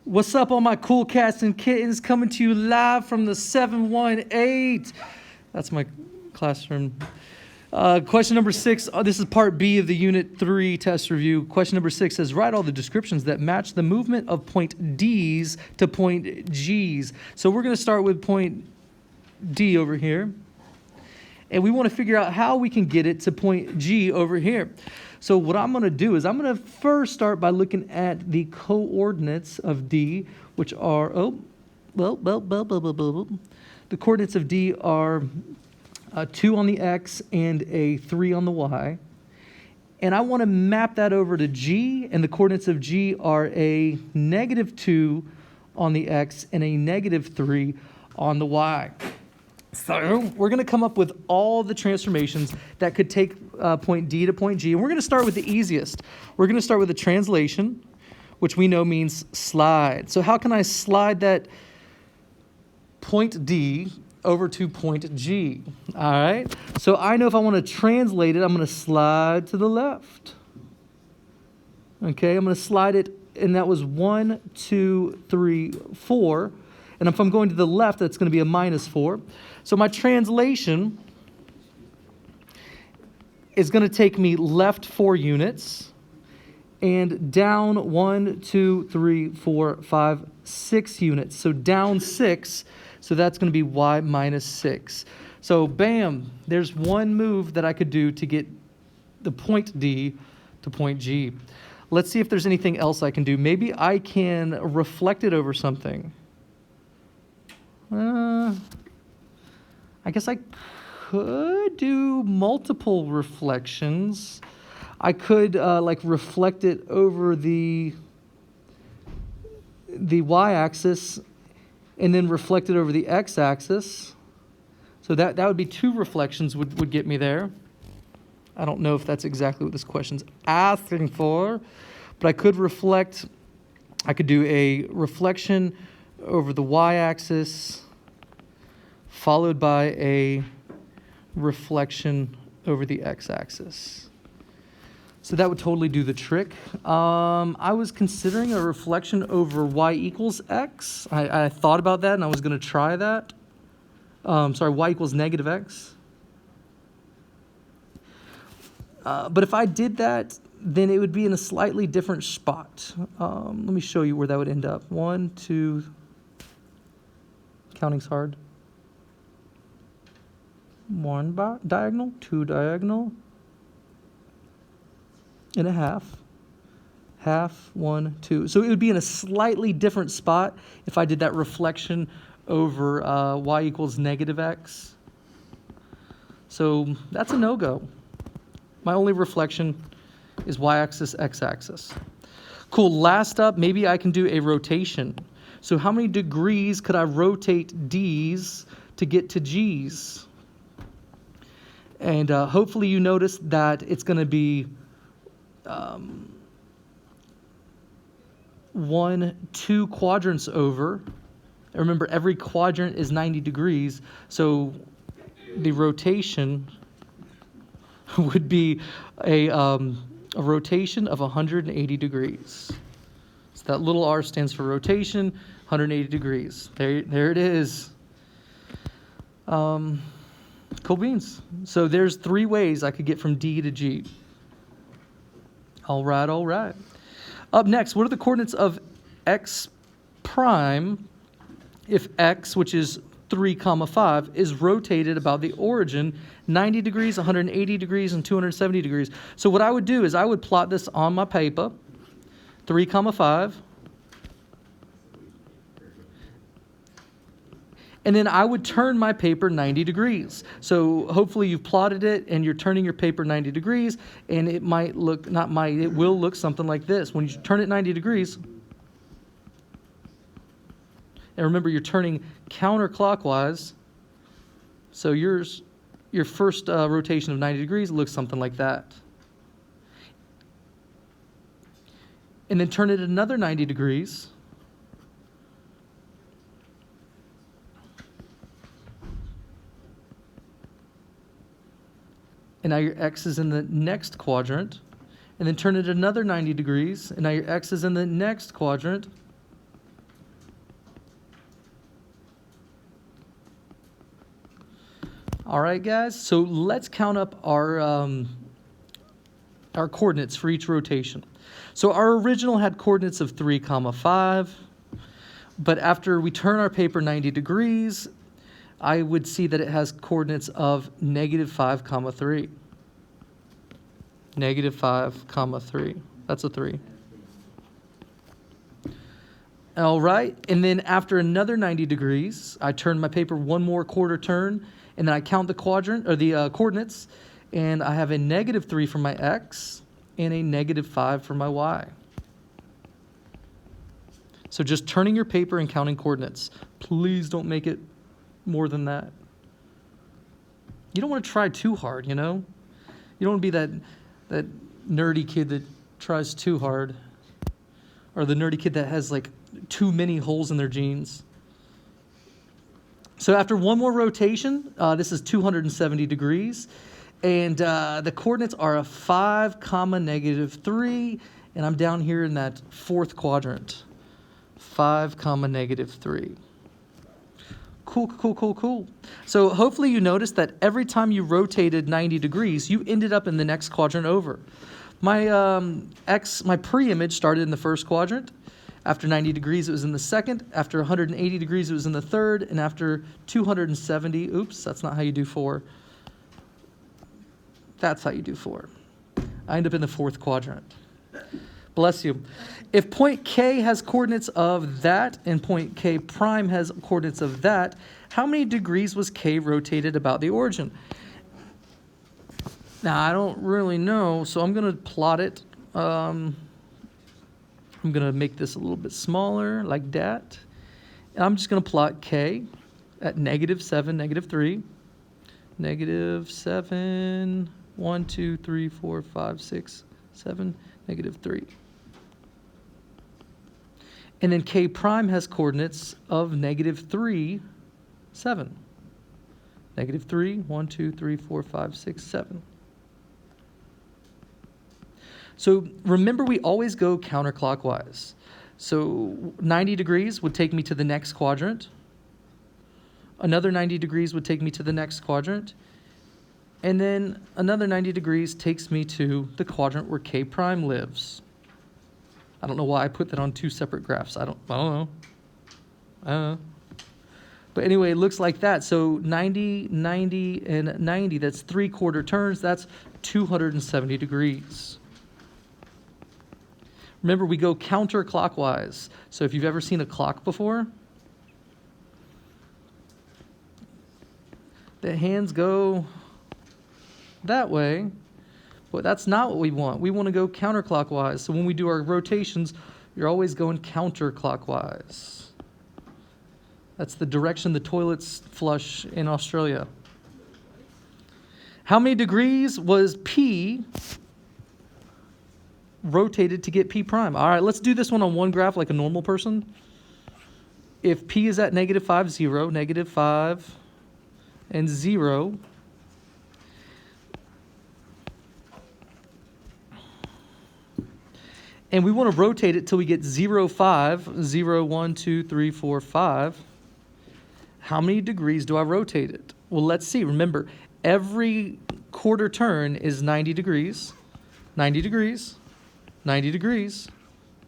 What's up, all my cool cats and kittens, coming to you live from the 718. That's my classroom. Question number 6, this is part B of the Unit 3 test review. Question number 6 says, write all the descriptions that match the movement of point D's to point G's. So we're going to start with point D over here. And we want to figure out how we can get it to point G over here. So what I'm going to do is I'm going to first start by looking at the coordinates of D, which are, the coordinates of D are 2 on the X and a 3 on the Y. And I want to map that over to G, and the coordinates of G are a -2 on the X and a -3 on the Y. So we're going to come up with all the transformations that could take point D to point G. And we're going to start with the easiest. We're going to start with a translation, which we know means slide. So how can I slide that point D over to point G? All right. So I know if I want to translate it, I'm going to slide to the left. Okay, I'm going to slide it, and that was 1, 2, 3, 4. And if I'm going to the left, that's going to be a -4. So my translation is going to take me left 4 units and down 1, 2, 3, 4, 5, 6 units. So down 6, so that's going to be Y -6. So bam, there's one move that I could do to get the point D to point G. Let's see if there's anything else I can do. Maybe I can reflect it over something. I guess I could do multiple reflections. I could like reflect it over the y-axis and then reflect it over the x-axis. So that would be 2 reflections would get me there. I don't know if that's exactly what this question's asking for, but I could reflect. I could do a reflection over the y-axis followed by a reflection over the x-axis. So that would totally do the trick. I was considering a reflection over y equals x. I thought about that, and I was going to try that. Y equals -x. But if I did that, then it would be in a slightly different spot. Let me show you where that would end up. 1, 2, counting's hard. 1 diagonal, 2 diagonal, and a half. Half, 1, 2. So it would be in a slightly different spot if I did that reflection over y equals -x. So that's a no-go. My only reflection is y-axis, x-axis. Cool, last up, maybe I can do a rotation. So how many degrees could I rotate D's to get to G's? And hopefully you notice that it's going to be 1, 2 quadrants over. Remember, every quadrant is 90 degrees, so the rotation would be a rotation of 180 degrees. So that little r stands for rotation, 180 degrees. There it is. Cool beans. So there's 3 ways I could get from D to G. All right. Up next, what are the coordinates of x prime if x, which is 3, 5, is rotated about the origin 90 degrees, 180 degrees, and 270 degrees? So what I would do is I would plot this on my paper, 3, 5. And then I would turn my paper 90 degrees. So hopefully you've plotted it and you're turning your paper 90 degrees, and it might look, it will look something like this. When you turn it 90 degrees, and remember you're turning counterclockwise, so your first rotation of 90 degrees looks something like that. And then turn it another 90 degrees. And now your x is in the next quadrant. And then turn it another 90 degrees. And now your x is in the next quadrant. All right, guys, so let's count up our coordinates for each rotation. So our original had coordinates of 3, 5, but after we turn our paper 90 degrees, I would see that it has coordinates of -5, 3. -5, 3. That's a 3. All right, and then after another 90 degrees, I turn my paper one more quarter turn, and then I count the quadrant or the coordinates, and I have a -3 for my x and a -5 for my y. So just turning your paper and counting coordinates. Please don't make it more than that. You don't want to try too hard, you know? You don't want to be that nerdy kid that tries too hard, or the nerdy kid that has like too many holes in their jeans. So after one more rotation, this is 270 degrees, and the coordinates are a 5, -3, and I'm down here in that fourth quadrant. 5, -3. Cool. So hopefully you noticed that every time you rotated 90 degrees, you ended up in the next quadrant over. My pre-image started in the first quadrant. After 90 degrees, it was in the second. After 180 degrees, it was in the third. And after 270, oops, that's not how you do 4. That's how you do 4. I end up in the fourth quadrant. Bless you. If point K has coordinates of that and point K prime has coordinates of that, how many degrees was K rotated about the origin? Now, I don't really know, so I'm going to plot it. I'm going to make this a little bit smaller, like that. And I'm just going to plot K at -7, -3. -7, 1, 2, 3, 4, 5, 6, 7, -3. And then K prime has coordinates of -3, 7. -3, 1, 2, 3, 4, 5, 6, 7. So remember, we always go counterclockwise. So 90 degrees would take me to the next quadrant. Another 90 degrees would take me to the next quadrant. And then another 90 degrees takes me to the quadrant where K prime lives. I don't know why I put that on 2 separate graphs. I don't know. But anyway, it looks like that. So 90, 90, and 90, that's 3 quarter turns. That's 270 degrees. Remember, we go counterclockwise. So if you've ever seen a clock before, the hands go that way. But that's not what we want. We want to go counterclockwise. So when we do our rotations, you're always going counterclockwise. That's the direction the toilets flush in Australia. How many degrees was P rotated to get P prime? All right, let's do this one on one graph like a normal person. If P is at -5, 0, -5, and 0, and we want to rotate it till we get 0, 5, 0, 1, 2, 3, 4, 5. How many degrees do I rotate it? Well, let's see. Remember, every quarter turn is 90 degrees, 90 degrees, 90 degrees,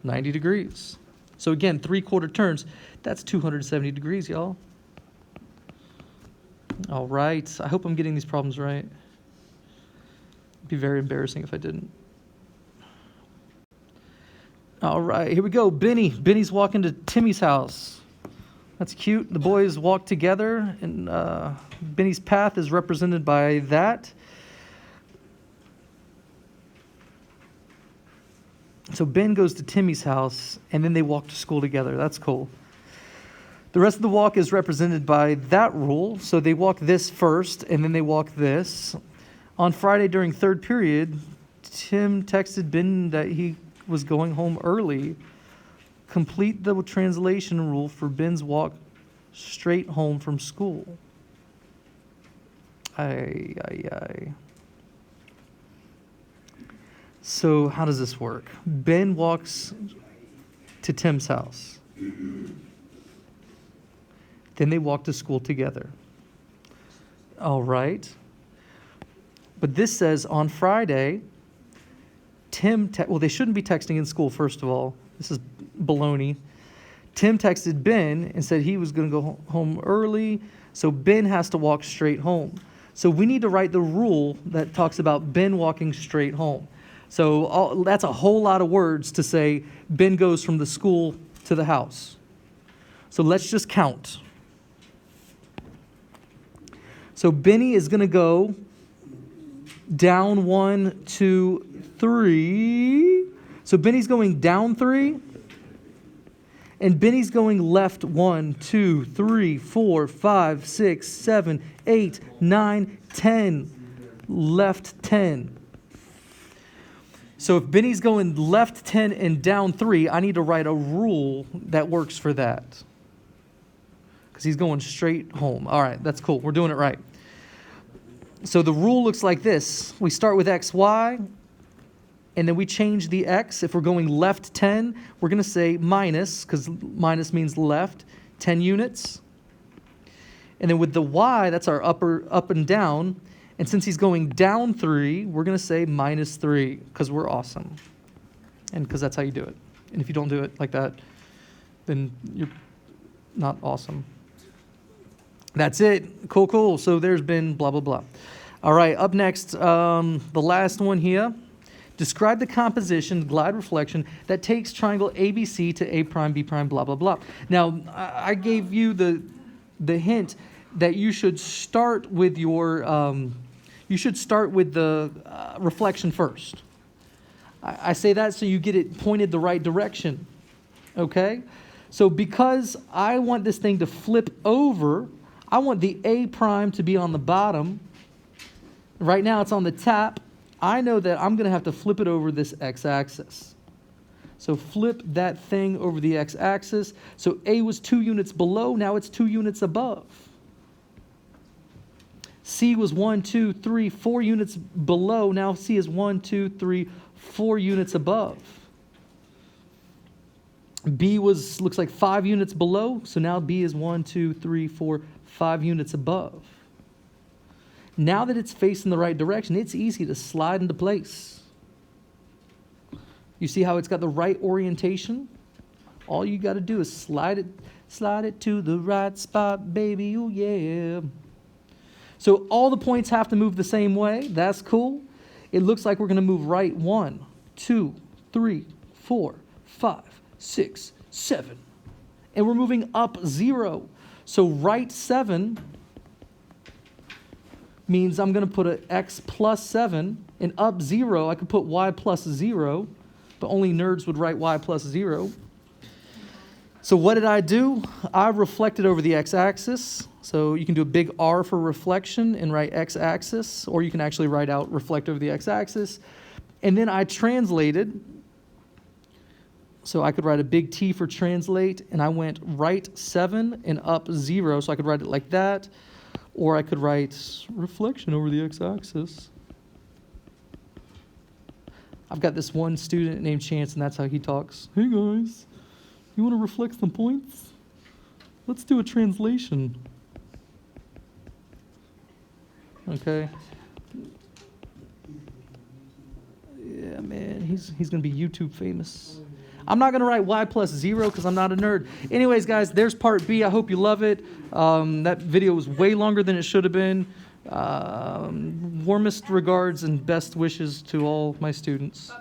90 degrees. So again, 3 quarter turns, that's 270 degrees, y'all. All right. I hope I'm getting these problems right. It'd be very embarrassing if I didn't. All right, here we go. Benny's walking to Timmy's house. That's cute. The boys walk together, and Benny's path is represented by that. So Ben goes to Timmy's house, and then they walk to school together. That's cool. The rest of the walk is represented by that rule. So they walk this first, and then they walk this. On Friday during third period, Tim texted Ben that he was going home early. Complete the translation rule for Ben's walk straight home from school. So how does this work? Ben walks to Tim's house. Then they walk to school together. All right. But this says on Friday, well, they shouldn't be texting in school, first of all. This is baloney. Tim texted Ben and said he was going to go home early, so Ben has to walk straight home. So we need to write the rule that talks about Ben walking straight home. So that's a whole lot of words to say Ben goes from the school to the house. So let's just count. So Benny is going to go down 1, 2, 3. So Benny's going down 3. And Benny's going left 1, 2, 3, 4, 5, 6, 7, 8, 9, 10. Left 10. So if Benny's going left 10 and down 3, I need to write a rule that works for that. Because he's going straight home. All right, that's cool. We're doing it right. So the rule looks like this. We start with x, y, and then we change the x. If we're going left 10, we're going to say minus, because minus means left, 10 units. And then with the y, that's our up and down. And since he's going down 3, we're going to say minus 3, because we're awesome. And because that's how you do it. And if you don't do it like that, then you're not awesome. That's it. Cool, cool. So there's been blah, blah, blah. All right, up next, the last one here. Describe the composition, glide reflection, that takes triangle ABC to A prime, B prime, blah, blah, blah. Now, I gave you the hint that you should start with your, the reflection first. I say that so you get it pointed the right direction, okay? So because I want this thing to flip over, I want the A prime to be on the bottom. Right now it's on the top. I know that I'm going to have to flip it over this x-axis. So flip that thing over the x-axis. So A was 2 units below, now it's 2 units above. C was 1, 2, 3, 4 units below, now C is 1, 2, 3, 4 units above. B looks like 5 units below, so now B is 1, 2, 3, 4, 5 units above. Now that it's facing the right direction, it's easy to slide into place. You see how it's got the right orientation? All you got to do is slide it to the right spot, baby, oh yeah. So all the points have to move the same way. That's cool. It looks like we're going to move right 1, 2, 3, 4, 5, 6, 7. And we're moving up 0. So right 7 means I'm going to put an x plus 7, and up 0, I could put y plus 0, but only nerds would write y plus 0. So what did I do? I reflected over the x-axis. So you can do a big R for reflection and write x-axis, or you can actually write out reflect over the x-axis. And then I translated. So I could write a big T for translate, and I went right 7 and up 0, so I could write it like that. Or I could write reflection over the x-axis. I've got this one student named Chance, and that's how he talks. Hey guys, you want to reflect some points? Let's do a translation. Okay. Yeah, man, he's going to be YouTube famous. I'm not going to write y plus 0 because I'm not a nerd. Anyways, guys, there's part B. I hope you love it. That video was way longer than it should have been. Warmest regards and best wishes to all my students.